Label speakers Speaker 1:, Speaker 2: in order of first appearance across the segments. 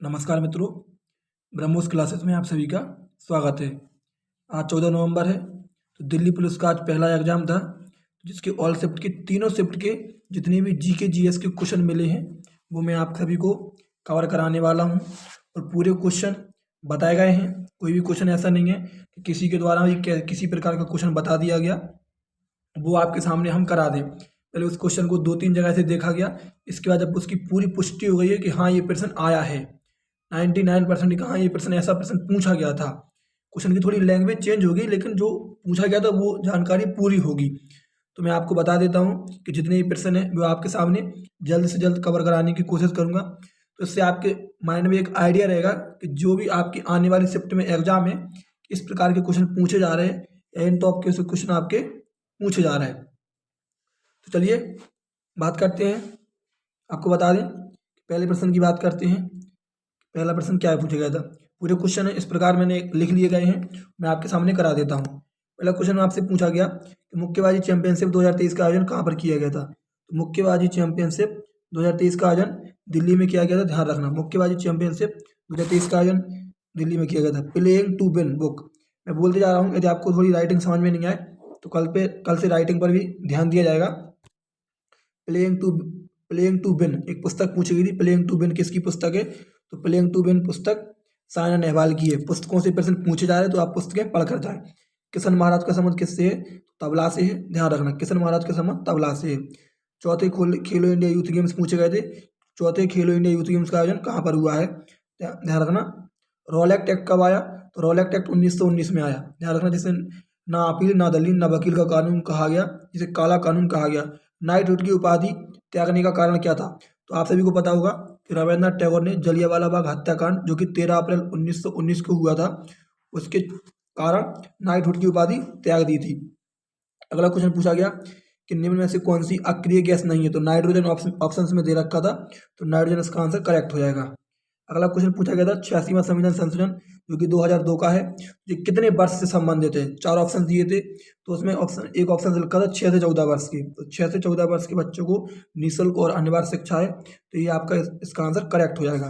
Speaker 1: नमस्कार मित्रों, ब्रह्मोस क्लासेस में आप सभी का स्वागत है। आज 14 नवंबर है, तो दिल्ली पुलिस का आज पहला एग्जाम था, जिसके ऑल शिफ्ट के तीनों शिफ्ट के जितने भी जीके जीएस के क्वेश्चन मिले हैं वो मैं आप सभी को कवर कराने वाला हूं। और पूरे क्वेश्चन बताए गए हैं, कोई भी क्वेश्चन ऐसा नहीं है कि किसी के द्वारा भी किसी प्रकार का क्वेश्चन बता दिया गया, वो आपके सामने हम करा दें। पहले उस क्वेश्चन को 2-3 जगह से देखा गया, इसके बाद जब उसकी पूरी पुष्टि हो गई है कि हाँ ये प्रश्न आया है 99% कहाँ ये प्रश्न ऐसा प्रश्न पूछा गया था, क्वेश्चन की थोड़ी लैंग्वेज चेंज होगी लेकिन जो पूछा गया था वो जानकारी पूरी होगी। तो मैं आपको बता देता हूँ कि जितने भी प्रश्न हैं वो आपके सामने जल्द से जल्द कवर कराने की कोशिश करूँगा। तो इससे आपके माइंड में एक आइडिया रहेगा कि जो भी आपकी आने वाली शिफ्ट में एग्जाम है इस प्रकार के क्वेश्चन पूछे जा रहे हैं या इन टॉप के क्वेश्चन आपके पूछे जा रहे हैं। तो चलिए बात करते हैं। आपको बता दें पहले प्रश्न की बात करते हैं। पहला प्रश्न क्या पूछा गया था, पूरे क्वेश्चन है इस प्रकार मैंने लिख लिए गए हैं, मैं आपके सामने करा देता हूँ। पहला क्वेश्चन आपसे पूछा गया कि मुक्केबाजी चैंपियनशिप 2023 का आयोजन कहाँ पर किया गया था। तो मुक्केबाजी चैंपियनशिप 2023 का आयोजन दिल्ली में किया गया था। ध्यान रखना, मुक्केबाजी चैंपियनशिप 2023 का आयोजन दिल्ली में किया गया था। प्लेइंग टू विन बुक मैं बोलते जा रहा हूँ, यदि आपको थोड़ी राइटिंग समझ में नहीं आए तो कल से राइटिंग पर भी ध्यान दिया जाएगा। प्लेइंग टू विन एक पुस्तक पूछी गई थी। प्लेइंग टू विन किसकी पुस्तक है, तो प्लेइंग टू विन पुस्तक साइना नेहवाल की है। पुस्तकों से प्रश्न पूछे जा रहे हैं तो आप पुस्तकें पढ़कर जाएं। किशन महाराज का संबंध किससे है, तो तबला से है। ध्यान रखना, किशन महाराज का संबंध तबला से है। चौथे खेलो इंडिया यूथ गेम्स पूछे गए थे। चौथे खेलो इंडिया यूथ गेम्स का आयोजन कहाँ पर हुआ है, ध्यान रखना। रोलैक्ट एक्ट कब आया, तो रोलैक्ट एक्ट 1919 में आया। ध्यान रखना, जिसे ना अपील ना दलील ना वकील का कानून कहा गया, जिसे काला कानून कहा गया। नाइटहुड की उपाधि त्यागने का कारण क्या था, तो आप सभी को पता होगा कि रविन्द्रनाथ टैगोर ने जलियांवाला बाग हत्याकांड जो कि 13 अप्रैल 1919 को हुआ था, उसके कारण नाइटहुड की उपाधि त्याग दी थी। अगला क्वेश्चन पूछा गया कि निम्न में से कौन सी अक्रिय गैस नहीं है, तो नाइट्रोजन ऑप्शंस में दे रखा था, तो नाइट्रोजन इसका आंसर करेक्ट हो जाएगा। अगला क्वेश्चन पूछा गया था 86वां संविधान संशोधन जो कि 2002 का है, ये कितने वर्ष से संबंधित है। 4 ऑप्शन दिए थे, तो उसमें एक ऑप्शन लिखा था 6 से 14 वर्ष की, तो 6 से 14 वर्ष के बच्चों को निःशुल्क और अनिवार्य शिक्षा है, तो ये आपका इसका आंसर करेक्ट हो जाएगा।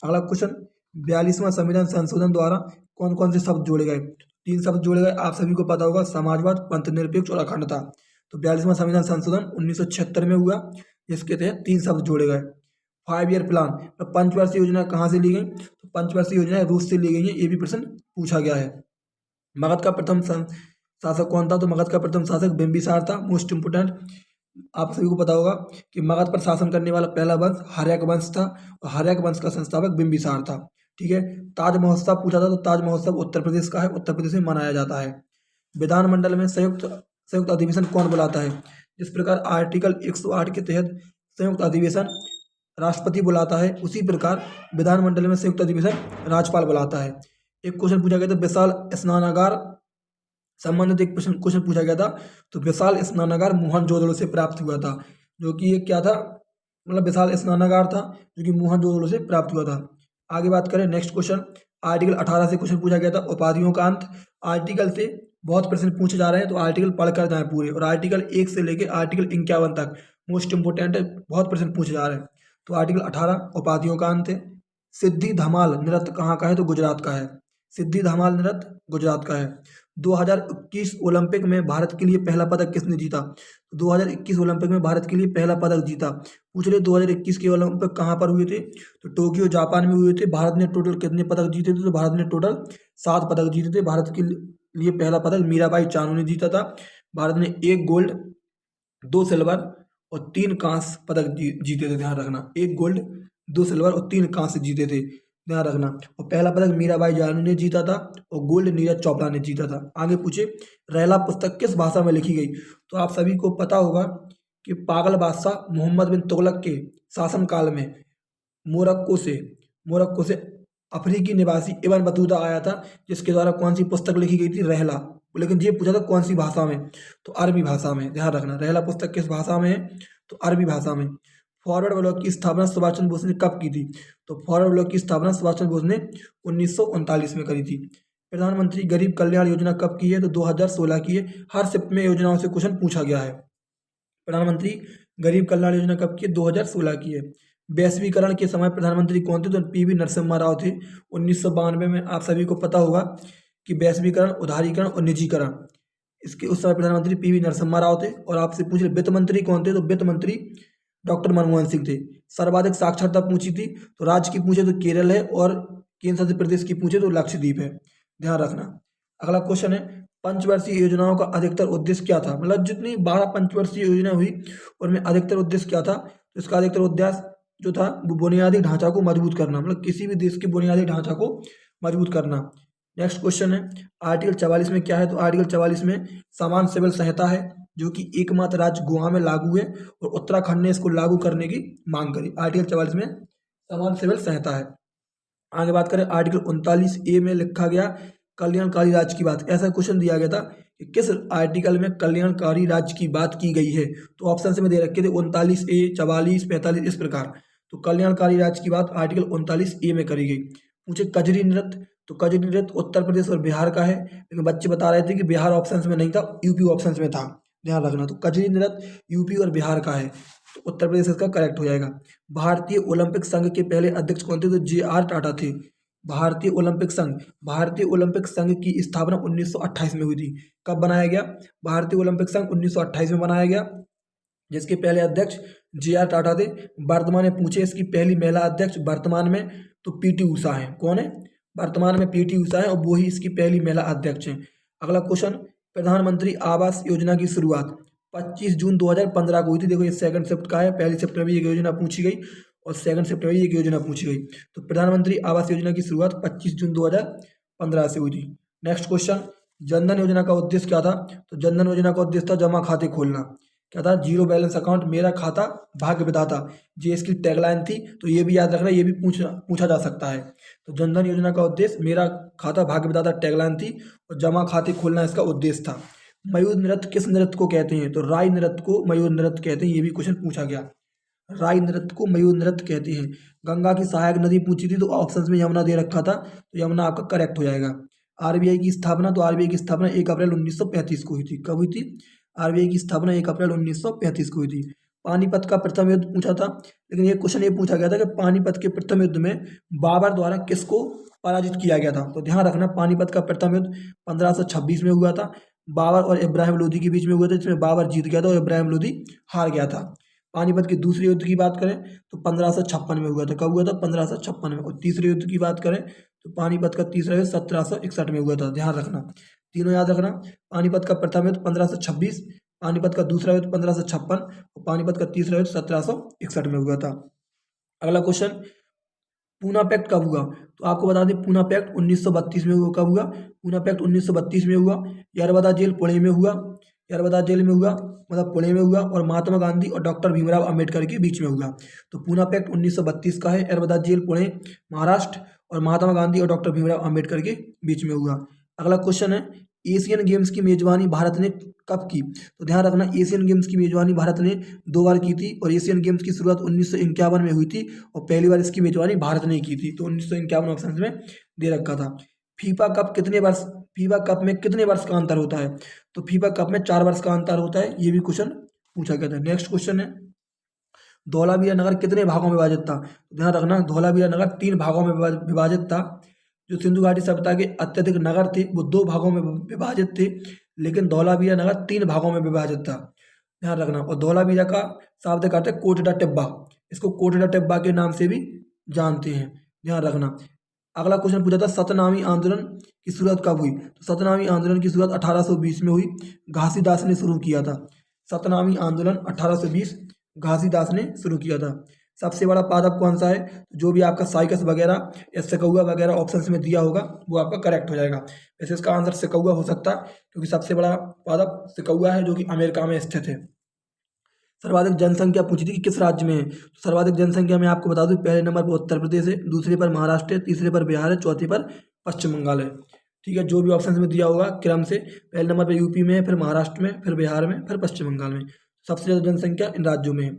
Speaker 1: अगला क्वेश्चन 42वां संविधान संशोधन द्वारा कौन कौन से शब्द जोड़े गए, 3 शब्द जोड़े गए, आप सभी को पता होगा, समाजवाद, पंथ निरपेक्ष और अखंडता। तो 42वां संविधान संशोधन 1976 में हुआ, जिसके तहत 3 शब्द जोड़े गए। 5 ईयर प्लान, तो पंचवर्षीय योजना कहाँ से ली गई, तो पंचवर्षीय योजना रूस से ली गई है, ये भी प्रश्न पूछा गया है। मगध का प्रथम शासक कौन था, तो मगध का प्रथम शासक बिंबिसार था। मोस्ट इंपोर्टेंट, आप सभी को पता होगा कि मगध पर शासन करने वाला पहला वंश हर्यक वंश था और हर्यक वंश का संस्थापक बिंबिसार था। ठीक है। ताज महोत्सव पूछा था, तो ताज महोत्सव उत्तर प्रदेश का है, उत्तर प्रदेश में मनाया जाता है। विधानमंडल में संयुक्त अधिवेशन कौन बुलाता है, जिस प्रकार आर्टिकल 108 के तहत संयुक्त अधिवेशन राष्ट्रपति बुलाता है, उसी प्रकार विधानमंडल में संयुक्त अधिवेशन राज्यपाल बुलाता है। एक क्वेश्चन पूछा गया था विशाल स्नानागार संबंधित, एक क्वेश्चन पूछा गया था, तो विशाल स्नानागार मोहनजोदड़ो से प्राप्त हुआ था, जो कि ये क्या था, मतलब विशाल स्नानागार था जो कि मोहनजोदड़ो से प्राप्त हुआ था। आगे बात करें, नेक्स्ट क्वेश्चन आर्टिकल 18 से क्वेश्चन पूछा गया था, उपाधियों का अंत। आर्टिकल से बहुत प्रश्न पूछे जा रहे हैं, तो आर्टिकल पढ़कर जाएं पूरे, और आर्टिकल 1 से लेकर आर्टिकल 51 तक मोस्ट इंपोर्टेंट है, बहुत प्रश्न पूछे जा रहे हैं। तो आर्टिकल 18 उपाधियों का अंत है। सिद्धि धमाल नृत्य कहाँ का है, तो गुजरात का है। सिद्धि धमाल नृत्य गुजरात का है। 2021 ओलंपिक में भारत के लिए पहला पदक किसने जीता, तो 2021 ओलंपिक में भारत के लिए पहला पदक जीता। पूछ रहे 2021 के ओलंपिक कहाँ पर हुए थे, तो टोक्यो जापान में हुए थे। भारत ने टोटल कितने पदक जीते थे, तो भारत ने टोटल 7 पदक जीते थे। भारत के लिए पहला पदक मीराबाई चानू ने जीता था। भारत ने 1 गोल्ड 2 सिल्वर और 3 कांस्य पदक जीते थे। ध्यान रखना, 1 गोल्ड 2 सिल्वर और 3 कांस्य जीते थे, ध्यान रखना। और पहला पदक मीराबाई चानू ने जीता था और गोल्ड नीरज चोपड़ा ने जीता था। आगे पूछे रहला पुस्तक किस भाषा में लिखी गई, तो आप सभी को पता होगा कि पागल बादशाह मोहम्मद बिन तुगलक के शासनकाल में मोरक्को से अफ्रीकी निवासी इब्न बतूता आया था, जिसके द्वारा कौन सी पुस्तक लिखी गई थी, रहला। लेकिन ये पूछा था कौन सी भाषा में, तो अरबी भाषा में। ध्यान रखना, रहला पुस्तक किस भाषा में है, तो अरबी भाषा में। फॉरवर्ड ब्लॉक की स्थापना सुभाष चंद्र बोस ने कब की थी, तो फॉरवर्ड ब्लॉक की स्थापना सुभाष चंद्र बोस ने 1939 में करी थी। प्रधानमंत्री गरीब कल्याण योजना कब की है, तो 2016 की है। हर शिफ्ट में योजनाओं से क्वेश्चन पूछा गया है। प्रधानमंत्री गरीब कल्याण योजना कब की है, 2016 की है। वैश्वीकरण के समय प्रधानमंत्री कौन थे? तो पीवी नरसिम्हा राव थे। 1992 में आप सभी को पता होगा कि वैश्वीकरण, उदारीकरण और निजीकरण, इसके उस समय प्रधानमंत्री पीवी नरसिम्हा राव थे। और आपसे पूछ रहे वित्त मंत्री कौन थे? तो वित्त मंत्री डॉक्टर मनमोहन सिंह थे। सर्वाधिक साक्षरता पूछी थी, तो राज्य की पूछे तो केरल है, और केंद्र शासित प्रदेश की पूछे तो लक्षद्वीप है, ध्यान रखना। अगला क्वेश्चन है, पंचवर्षीय योजनाओं का अधिकतर उद्देश्य क्या था? मतलब जितनी 12 पंचवर्षीय योजना हुई उनमें अधिकतर उद्देश्य क्या था? तो इसका अधिकतर उद्देश्य जो था वो बुनियादी ढांचा को मजबूत करना, मतलब किसी भी देश के बुनियादी ढांचा को मजबूत करना। नेक्स्ट क्वेश्चन है, आर्टिकल 44 में क्या है? तो आर्टिकल 44 में समान सिविल संहिता है, जो कि एकमात्र राज्य गोवा में लागू है, और उत्तराखंड ने इसको लागू करने की मांग करी। आर्टिकल 44 में समान सिविल संहिता है। आगे बात करें, आर्टिकल 39A में लिखा गया कल्याणकारी राज्य की बात। ऐसा क्वेश्चन दिया गया था कि किस आर्टिकल में कल्याणकारी राज्य की बात की गई है? तो ऑप्शन में दे रखे थे 39A, 44, 45, इस प्रकार। तो कल्याणकारी राज्य की बात आर्टिकल 39A में करी गई। पूछे कजरी नृत्य, तो कजरी नृत्य उत्तर प्रदेश और बिहार का है, लेकिन बच्चे बता रहे थे कि बिहार ऑप्शन में नहीं था, यूपी ऑप्शन में था, ध्यान रखना। तो कजरी नृत्य यूपी और बिहार का है, तो उत्तर प्रदेश इसका करेक्ट हो जाएगा। भारतीय ओलंपिक संघ के पहले अध्यक्ष कौन थे? तो JR टाटा थे। भारतीय ओलंपिक संघ की स्थापना 1928 में हुई थी। कब बनाया गया? भारतीय ओलंपिक संघ 1928 में बनाया गया, जिसके पहले अध्यक्ष JR टाटा थे। वर्तमान में पूछे इसकी पहली महिला अध्यक्ष वर्तमान में, तो PT उषा है। कौन है? वर्तमान में PT उषा है, और वो ही इसकी पहली महिला अध्यक्ष हैं। अगला क्वेश्चन, प्रधानमंत्री आवास योजना की शुरुआत 25 जून 2015 को हुई थी। देखो ये सेकंड शिफ्ट का है, पहली शिफ्ट में भी एक योजना पूछी गई और सेकंड शिफ्ट में भी एक योजना पूछी गई। तो प्रधानमंत्री आवास योजना की शुरुआत 25 जून 2015 से हुई थी। नेक्स्ट क्वेश्चन, जनधन योजना का उद्देश्य क्या था? तो जनधन योजना का उद्देश्य था जमा खाते खोलना। क्या था? जीरो बैलेंस अकाउंट, मेरा खाता भाग्य विधाता, ये इसकी टैगलाइन थी। तो ये भी याद रखना, ये भी पूछा जा सकता है। तो जनधन योजना का उद्देश्य मेरा खाता भाग्य विधाता टैगलाइन थी, और जमा खाते खोलना इसका उद्देश्य था। मयूर नृत्य किस नृत्य को कहते हैं? तो राई नृत्य को मयूर नृत्य कहते हैं, ये भी क्वेश्चन पूछा गया। राई नृत्य को मयूर नृत्य कहते हैं। गंगा की सहायक नदी पूछी थी, तो ऑप्शंस में यमुना दे रखा था, तो यमुना आपका करेक्ट हो जाएगा। RBI की स्थापना, तो RBI की स्थापना 1 अप्रैल 1935 को हुई थी। कब हुई थी? RBI की स्थापना 1 अप्रैल 1935 को हुई थी। पानीपत का प्रथम युद्ध पूछा था, लेकिन ये क्वेश्चन ये पूछा गया था कि पानीपत के प्रथम युद्ध में बाबर द्वारा किसको पराजित किया गया था? तो ध्यान रखना, पानीपत का प्रथम युद्ध 1526 में हुआ था। बाबर और इब्राहिम लोदी के बीच में हुआ था, जिसमें बाबर जीत गया था और इब्राहिम लोदी हार गया था। पानीपत के दूसरे युद्ध की बात करें तो 1556 में हुआ था। कब हुआ था? 1556 में। और तीसरे युद्ध की बात करें तो पानीपत का तीसरा युद्ध 1761 में हुआ था, ध्यान रखना, तीनों याद रखना। पानीपत का प्रथम युद्ध 1526, पानीपत का दूसरा युद्ध 1556 और पानीपत का तीसरा युद्ध 1761 में हुआ था। अगला क्वेश्चन, पूना पैक्ट कब हुआ? तो आपको बता दें, पूना पैक्ट 1932 में हुआ। कब हुआ? पूना पैक्ट 1932 में हुआ। यरबदा जेल पुणे में हुआ, यरबदा जेल में हुआ, मतलब पुणे में हुआ, और महात्मा गांधी और डॉक्टर भीमराव अंबेडकर के बीच में हुआ। तो पूना पैक्ट 1932 का है, यरबदा जेल पुणे महाराष्ट्र, और महात्मा गांधी और डॉक्टर भीमराव अंबेडकर के बीच में हुआ। अगला क्वेश्चन है, एशियन गेम्स की मेजबानी भारत ने कब की? तो ध्यान रखना, एशियन गेम्स की मेजबानी भारत ने 2 बार की थी, और एशियन गेम्स की शुरुआत 1951 में हुई थी, और पहली बार इसकी मेजबानी भारत ने की थी। तो 1951 ऑप्शन में दे रखा था। फीफा कप में कितने वर्ष का अंतर होता है? तो फीफा कप में 4 वर्ष का अंतर होता है, ये भी क्वेश्चन पूछा गया था। नेक्स्ट क्वेश्चन है, धौलावीरा नगर कितने भागों में विभाजित था? ध्यान रखना, धौलावीरा नगर 3 भागों में विभाजित था। जो सिंधु घाटी सभ्यता के अत्यधिक नगर थे वो 2 भागों में विभाजित थे, लेकिन धौलावीरा नगर 3 भागों में विभाजित था, ध्यान रखना। और धौलावीरा का शाब्दिक अर्थ है कोटड़ा टिब्बा, इसको कोटड़ा टिब्बा के नाम से भी जानते हैं, ध्यान रखना। अगला क्वेश्चन पूछा था, सतनामी आंदोलन की शुरुआत कब हुई? तो सतनामी आंदोलन की शुरुआत 1820 में हुई, घासीदास ने शुरू किया था। सतनामी आंदोलन 1820 घासीदास ने शुरू किया था। सबसे बड़ा पादप कौन सा है? जो भी आपका साइकस वगैरह या सिकौआ वगैरह ऑप्शंस में दिया होगा वो आपका करेक्ट हो जाएगा। वैसे इसका आंसर सिकौआ हो सकता है, क्योंकि सबसे बड़ा पादप सिकौआ है, जो कि अमेरिका में स्थित है। सर्वाधिक जनसंख्या पूछी थी कि किस राज्य में है? तो सर्वाधिक जनसंख्या में आपको बता दूं, पहले नंबर पर उत्तर प्रदेश है, दूसरे पर महाराष्ट्र है, तीसरे पर बिहार है, चौथे पर पश्चिम बंगाल है। ठीक है, जो भी ऑप्शन में दिया होगा क्रम से, पहले नंबर पर यूपी में है, फिर महाराष्ट्र में, फिर बिहार में, फिर पश्चिम बंगाल में। सबसे ज़्यादा जनसंख्या इन राज्यों में है।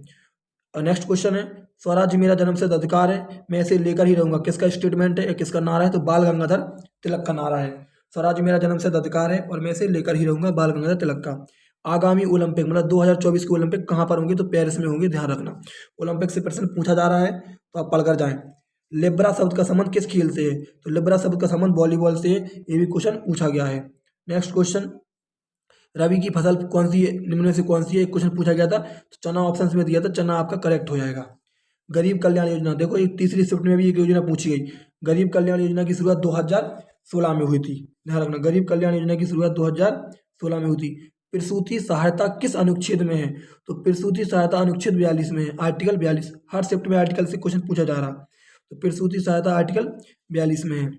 Speaker 1: और नेक्स्ट क्वेश्चन है, स्वराज मेरा जन्मसिद्ध अधिकार है, मैं इसे लेकर ही रहूंगा, किसका स्टेटमेंट है, किसका नारा है? तो बाल गंगाधर तिलक का नारा है। स्वराज मेरा जन्मसिद्ध अधिकार है और मैं इसे लेकर ही रहूंगा, बाल गंगाधर तिलक का। आगामी ओलंपिक मतलब 2024 के ओलंपिक कहाँ पर होंगे, तो पेरिस में होंगे, ध्यान रखना। ओलंपिक से प्रश्न पूछा जा रहा है तो आप पढ़कर जाएं। लिब्रा शब्द का संबंध किस खेल से है, तो लिब्रा शब्द का संबंध वॉलीबॉल से है, ये भी क्वेश्चन पूछा गया है। नेक्स्ट क्वेश्चन, रबी की फसल कौन सी है, निम्न में से कौन सी है, एक क्वेश्चन पूछा गया था, तो चना ऑप्शन में दिया था, चना आपका करेक्ट हो जाएगा। गरीब कल्याण योजना, देखो एक तीसरी शिफ्ट में भी एक योजना पूछी गई। गरीब कल्याण योजना की शुरुआत 2016 में हुई थी, ध्यान रखना। गरीब कल्याण योजना की शुरुआत 2016 में हुई थी। प्रसूति सहायता किस अनुच्छेद में है, तो प्रसूति सहायता अनुच्छेद 42 में है, आर्टिकल 42। हर शिफ्ट में आर्टिकल से क्वेश्चन पूछा जा रहा, तो प्रसूति सहायता आर्टिकल 42 में है।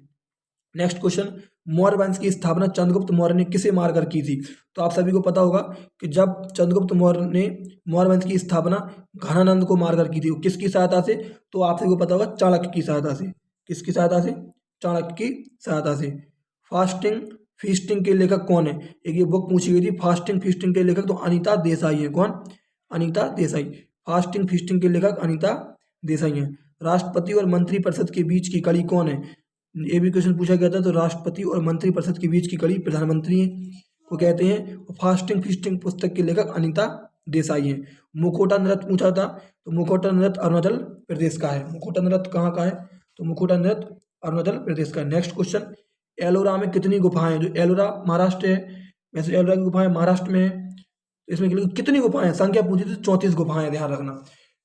Speaker 1: नेक्स्ट क्वेश्चन, मौर्य वंश की स्थापना चंद्रगुप्त मौर्य ने किसे मारकर की थी, तो आप सभी को पता होगा कि जब चंद्रगुप्त मौर्य ने मौर्य वंश की स्थापना घनानंद को मारकर की थी, वो किसकी सहायता से, तो आप सभी को पता होगा चाणक्य की सहायता से। किसकी सहायता से, चाणक्य की सहायता से। फास्टिंग फीस्टिंग के लेखक कौन है, एक ये बुक पूछी गई थी, फास्टिंग फीस्टिंग के लेखक तो अनीता देसाई है। कौन, अनीता देसाई। फास्टिंग फीस्टिंग के लेखक अनीता देसाई है। राष्ट्रपति और मंत्रिपरिषद के बीच की कड़ी कौन है, ये भी क्वेश्चन पूछा गया था, तो राष्ट्रपति और मंत्रिपरिषद के बीच की कड़ी प्रधानमंत्री को कहते हैं। फास्टिंग फीस्टिंग पुस्तक के लेखक अनीता देसाई है। मुखोटा नृत्य पूछा था, तो मुखोटा नृत्य अरुणाचल प्रदेश का है। मुखोटा नृत्य कहाँ का है, तो मुखोटा नृत्य अरुणाचल प्रदेश का है। नेक्स्ट क्वेश्चन, एलोरा में कितनी गुफाएं, जो एलोरा महाराष्ट्र है, वैसे एलोरा की गुफाएं महाराष्ट्र में है, तो इसमें कितनी गुफाएं, संख्या पूछी थी 34 गुफाएं, ध्यान रखना।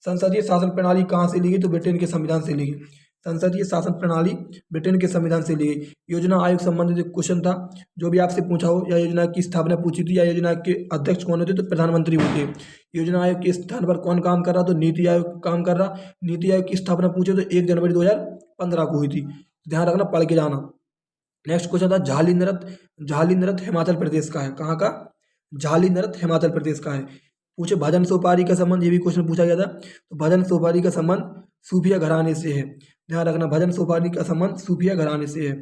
Speaker 1: संसदीय शासन प्रणाली कहाँ से ली गई, तो ब्रिटेन के संविधान से ली गई। संसदीय शासन प्रणाली ब्रिटेन के संविधान से ली गई। योजना आयोग संबंधित एक क्वेश्चन था, जो भी आपसे पूछा हो, या योजना की स्थापना पूछी थी, या योजना के अध्यक्ष कौन होते, तो प्रधानमंत्री होते। योजना आयोग के स्थान पर कौन काम कर रहा, तो नीति आयोग काम कर रहा। नीति आयोग की स्थापना पूछे तो 1 जनवरी 2015 को हुई थी, ध्यान रखना, पढ़ के जाना। नेक्स्ट क्वेश्चन था, झाली नृत्य। झाली नृत्य हिमाचल प्रदेश का है, कहाँ का, झाली नृत्य हिमाचल प्रदेश का है। पूछे भजन सोपारी का संबंध, ये भी क्वेश्चन पूछा गया था, तो भजन सोपारी का संबंध सूफिया घराने से है, ध्यान रखना। भजन सोपारी का संबंध सूफिया घराने से है।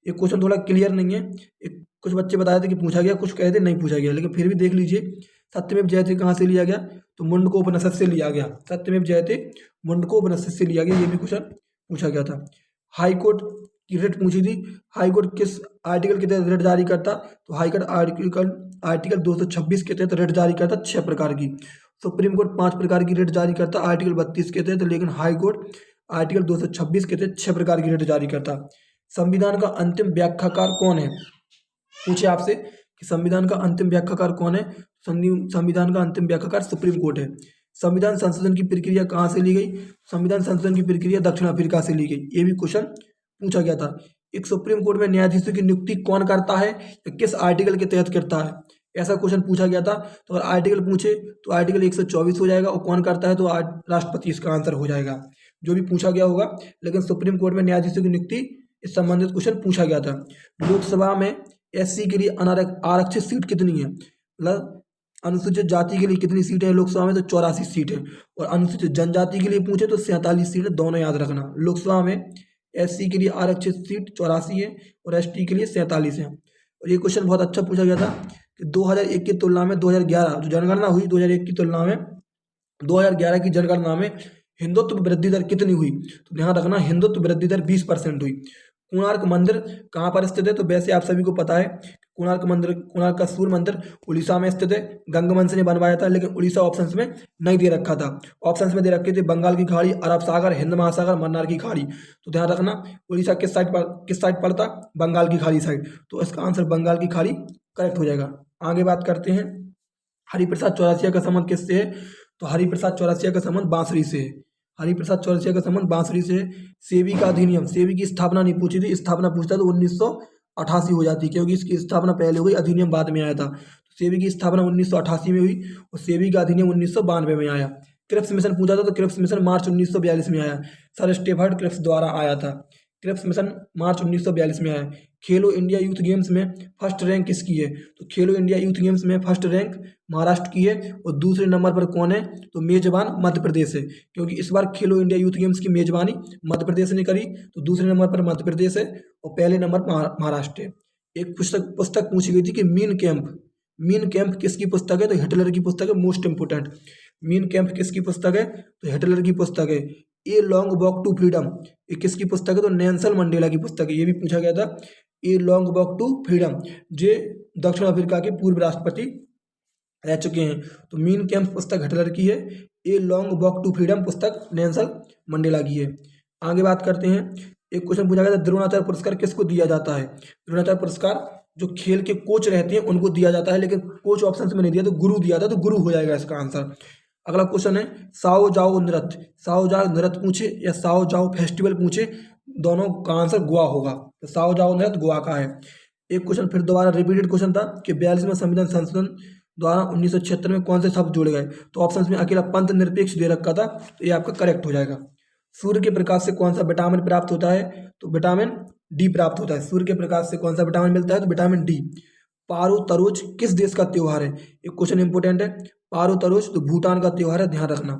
Speaker 1: ये क्वेश्चन थोड़ा क्लियर नहीं है, एक कुछ बच्चे बताए थे कि पूछा गया, कुछ कहते नहीं पूछा गया, लेकिन फिर भी देख लीजिए। सत्यमेव जयते कहाँ से लिया गया, तो मुंडकोपनिषद से लिया गया। सत्यमेव जयते मुंडकोपनिषद से लिया गया, ये भी क्वेश्चन पूछा गया था। हाईकोर्ट की रिट पूछी थी, हाईकोर्ट किस आर्टिकल के तहत रिट जारी करता, तो हाईकोर्ट आर्टिकल 226 के तहत रिट जारी करता 6 प्रकार की। सुप्रीम कोर्ट 5 प्रकार की रिट जारी करता आर्टिकल 32 के तहत, लेकिन हाई कोर्ट आर्टिकल 226 के तहत 6 प्रकार की रिट जारी करता। संविधान का अंतिम व्याख्याकार कौन है, पूछे आपसे कि संविधान का अंतिम व्याख्याकार कौन है, संविधान का अंतिम व्याख्याकार सुप्रीम कोर्ट है। संविधान संशोधन की प्रक्रिया कहाँ से ली गई, संविधान संशोधन की प्रक्रिया दक्षिण अफ्रीका से ली गई, ये भी क्वेश्चन पूछा गया था। एक सुप्रीम कोर्ट में न्यायाधीशों की नियुक्ति कौन करता है, या किस आर्टिकल के तहत करता है, ऐसा क्वेश्चन पूछा गया था। तो अगर आर्टिकल पूछे तो आर्टिकल 124 हो जाएगा, और कौन करता है तो राष्ट्रपति इसका आंसर हो जाएगा, जो भी पूछा गया होगा। लेकिन सुप्रीम कोर्ट में न्यायाधीशों की नियुक्ति इस संबंधित क्वेश्चन पूछा गया था। लोकसभा में एससी के लिए आरक्षित सीट कितनी है, मतलब अनुसूचित जाति के लिए कितनी सीटें हैं लोकसभा में, तो 84 सीट है। और अनुसूचित जनजाति के लिए पूछे तो 47 सीट है, दोनों याद रखना। लोकसभा में एससी के लिए आरक्षित सीट 84 है और एसटी के लिए 47 है। और ये क्वेश्चन बहुत अच्छा पूछा गया था कि 2001 की तुलना में 2011 जो जनगणना हुई, 2001 की तुलना में 2011 की जनगणना में हिंदुत्व वृद्धि दर कितनी हुई, तो ध्यान रखना, हिंदुत्व वृद्धि दर 20% हुई। कोणार्क मंदिर कहाँ पर स्थित है, तो वैसे आप सभी को पता है कोणार्क मंदिर, कोणार्क का सूर्य मंदिर उड़ीसा में स्थित है। गंगवंश ने बनवाया था, लेकिन उड़ीसा ऑप्शंस में नहीं दे रखा था। ऑप्शंस में दे रखे थे बंगाल की खाड़ी, अरब सागर, हिंद महासागर, मन्नार की खाड़ी। तो ध्यान रखना, उड़ीसा किस साइड पड़ता, बंगाल की खाड़ी साइड, तो इसका आंसर बंगाल की खाड़ी करेक्ट हो जाएगा। आगे बात करते हैं, हरिप्रसाद चौरसिया का संबंध किससे है, तो हरिप्रसाद चौरसिया का संबंध बांसुरी से है। हरिप्रसाद चौरसिया का संबंध बांसुरी से है। सेबी का अधिनियम, सेबी की स्थापना नहीं पूछी थी, स्थापना पूछता तो 1988 हो जाती, क्योंकि इसकी स्थापना पहले हुई, अधिनियम बाद में आया था। तो सेबी की स्थापना 1988 में हुई और सेबी का अधिनियम 1992 में आया। क्रिप्स मिशन पूछा था, तो क्रिप्स मिशन मार्च 1942 में आया, सर स्टेफर्ड क्रिप्स द्वारा आया था। क्रिप्स मिशन मार्च 1942 में आया। खेलो इंडिया यूथ गेम्स में फर्स्ट रैंक किसकी है, तो खेलो इंडिया यूथ गेम्स में फर्स्ट रैंक महाराष्ट्र की है। और दूसरे नंबर पर कौन है, तो मेजबान मध्य प्रदेश है, क्योंकि इस बार खेलो इंडिया यूथ गेम्स की मेजबानी मध्य प्रदेश ने करी, तो दूसरे नंबर पर मध्य प्रदेश है और पहले नंबर महाराष्ट्र है। एक पुस्तक पूछी गई थी कि मीन कैंप किसकी पुस्तक है, तो हिटलर की पुस्तक है, मोस्ट इंपोर्टेंट। मीन कैंप किसकी पुस्तक है, तो हिटलर की पुस्तक है। A long walk to freedom ये किसकी पुस्तक है, तो नेल्सन मंडेला की पुस्तक है, ये भी पूछा गया था। A long walk to freedom, जो दक्षिण अफ्रीका के पूर्व राष्ट्रपति रह चुके हैं। तो मीन कैंप पुस्तक हिटलर की है। A long walk to freedom पुस्तक नेल्सन मंडेला की है। आगे बात करते हैं, एक क्वेश्चन पूछा गया था, द्रोणाचार्य पुरस्कार किसको दिया जाता है? द्रोणाचार्य पुरस्कार जो खेल के कोच रहते हैं उनको दिया जाता है, लेकिन कोच ऑप्शन में नहीं दिया तो गुरु दिया था, तो गुरु हो जाएगा इसका आंसर। अगला क्वेश्चन है, साओ जाओ नृत्य, साओ जाओ नृत्य पूछे या साओ जाओ फेस्टिवल पूछे, दोनों का आंसर गोवा होगा। तो साओ जाओ नृत्य गोवा का है। एक क्वेश्चन फिर दोबारा रिपीटेड क्वेश्चन था कि 42वें संविधान संशोधन द्वारा 1976 में कौन से शब्द जोड़े गए? तो ऑप्शन में अकेला पंथ निरपेक्ष दे रखा था, तो ये आपका करेक्ट हो जाएगा। सूर्य के प्रकाश से कौन सा विटामिन प्राप्त होता है? तो विटामिन डी प्राप्त होता है। सूर्य के प्रकाश से कौन सा विटामिन मिलता है? तो विटामिन डी। पारो तरोज किस देश का त्योहार है? एक क्वेश्चन इंपोर्टेंट है। पारो तरोज तो भूटान का त्योहार है, ध्यान रखना।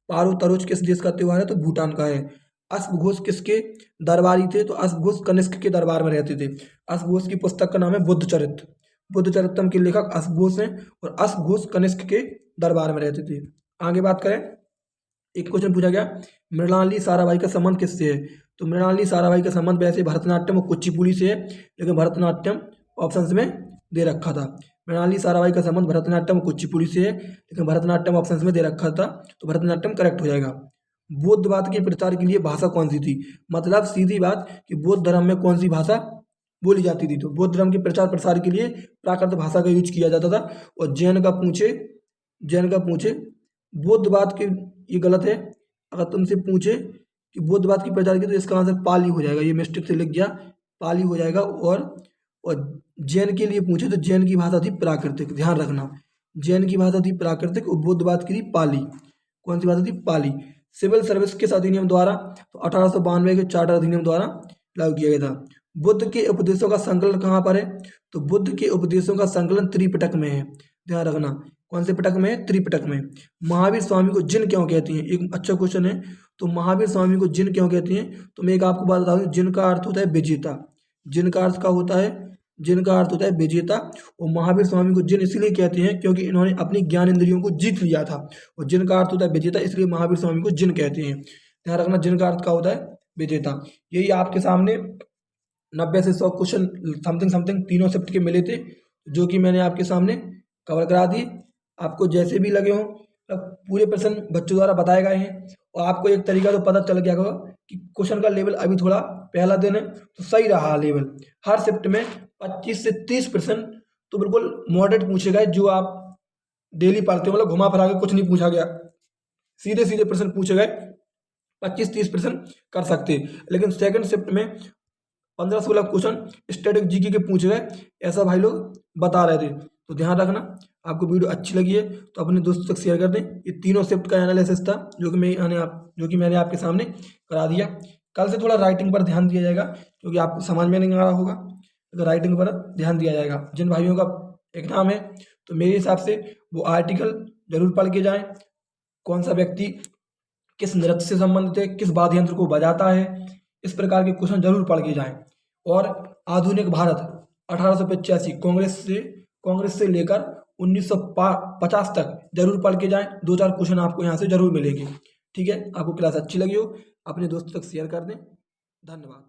Speaker 1: पारो तरोज किस देश का त्योहार है? तो भूटान का है। अश्वघोष किसके दरबारी थे? तो अश्वघोष कनिष्क के दरबार में रहते थे। अश्वघोष की पुस्तक का नाम है बुद्धचरित्र। बुद्धचरित्रम के लेखक अश्वघोष हैं और अश्वघोष कनिष्क के दरबार में रहते थे। आगे बात करें, एक क्वेश्चन पूछा गया, मृणाली साराभाई का संबंध किससे है? तो मृणाली साराभाई का संबंध वैसे भरतनाट्यम और कुचिपुड़ी से है, लेकिन भरतनाट्यम ऑप्शन में दे रखा था। मृणाली साराभाई का संबंध भरतनाट्यम और कुचिपुड़ी से है, लेकिन भरतनाट्यम ऑप्शन में दे रखा था, तो भरतनाट्यम करेक्ट हो जाएगा। बौद्धवाद के प्रचार के लिए भाषा कौन सी थी? मतलब सीधी बात कि बौद्ध धर्म में कौन सी भाषा बोली जाती थी? तो बौद्ध धर्म के प्रचार प्रसार के लिए प्राकृत भाषा का यूज किया जाता था। और जैन का पूछे बौद्धवाद के, ये गलत है। अगर तुमसे पूछे कि बौद्धवाद की प्रचार की, तो इसका आंसर पाली हो जाएगा। ये मिस्टेक से लिख गया, पाली हो जाएगा। और जैन के लिए पूछे तो जैन की भाषा थी प्राकृतिक, ध्यान रखना। जैन की भाषा थी प्राकृतिक और बौद्धवाद की थी पाली। कौन सी भाषा थी? पाली। सिविल सर्विस किस अधिनियम द्वारा? तो 1892 के चार्टर अधिनियम द्वारा लागू किया गया था। बुद्ध के उपदेशों का संकलन कहाँ पर है? तो बुद्ध के उपदेशों का संकलन त्रिपिटक में है, ध्यान रखना। कौन से पिटक में है? त्रिपिटक में। महावीर स्वामी को जिन क्यों कहती हैं? एक अच्छा क्वेश्चन है। तो महावीर स्वामी को जिन क्यों कहती हैं? तो मैं एक आपको बात बता दूं, जिन का अर्थ होता है विजेता। जिन का अर्थ का होता है, जिन का अर्थ होता है विजेता। और महावीर स्वामी को जिन इसलिए कहते हैं क्योंकि इन्होंने अपनी ज्ञान इंद्रियों को जीत लिया था। और जिन का अर्थ होता है विजेता, इसलिए महावीर स्वामी को जिन कहते हैं। ध्यान रखना, जिन का अर्थ का होता है विजेता। यही आपके सामने 90 से 100 क्वेश्चन समथिंग तीनों शिफ्ट के मिले थे, जो कि मैंने आपके सामने कवर करा दिए। आपको जैसे भी लगे हों, पूरे प्रश्न बच्चों द्वारा बताए गए हैं। और आपको एक तरीका तो पता चल गया होगा कि क्वेश्चन का लेवल अभी थोड़ा पहला दिन है तो सही रहा लेवल। हर शिफ्ट में 25 से 30 प्रश्न तो बिल्कुल मॉडरेट पूछे गए, जो आप डेली पढ़ते हो। मतलब घुमा फिरा के कुछ नहीं पूछा गया, सीधे सीधे प्रश्न पूछे गए। 25-30 प्रश्न कर सकते। लेकिन सेकंड शिफ्ट में 15-16 क्वेश्चन स्टैटिक जीके के पूछे गए, ऐसा भाई लोग बता रहे थे। तो ध्यान रखना। आपको वीडियो अच्छी लगी है तो अपने दोस्तों तक शेयर कर दें। ये तीनों शिफ्ट का एनालिसिस था जो कि मैंने आपके सामने करा दिया। कल से थोड़ा राइटिंग पर ध्यान दिया जाएगा, क्योंकि आपको समझ में नहीं आ रहा होगा, तो राइटिंग पर ध्यान दिया जाएगा। जिन भाइयों का एग्जाम है तो मेरे हिसाब से वो आर्टिकल जरूर पढ़ के जाएं। कौन सा व्यक्ति किस नृत्य से संबंधित है, किस वाद्य यंत्र को बजाता है, इस प्रकार के क्वेश्चन जरूर पढ़ के जाएं। और आधुनिक भारत 1885 कांग्रेस से लेकर 1950 तक जरूर पढ़ के जाएं। 2-4 क्वेश्चन आपको यहाँ से जरूर मिलेंगे। ठीक है, आपको क्लास अच्छी लगी हो अपने दोस्तों तक शेयर कर दें। धन्यवाद।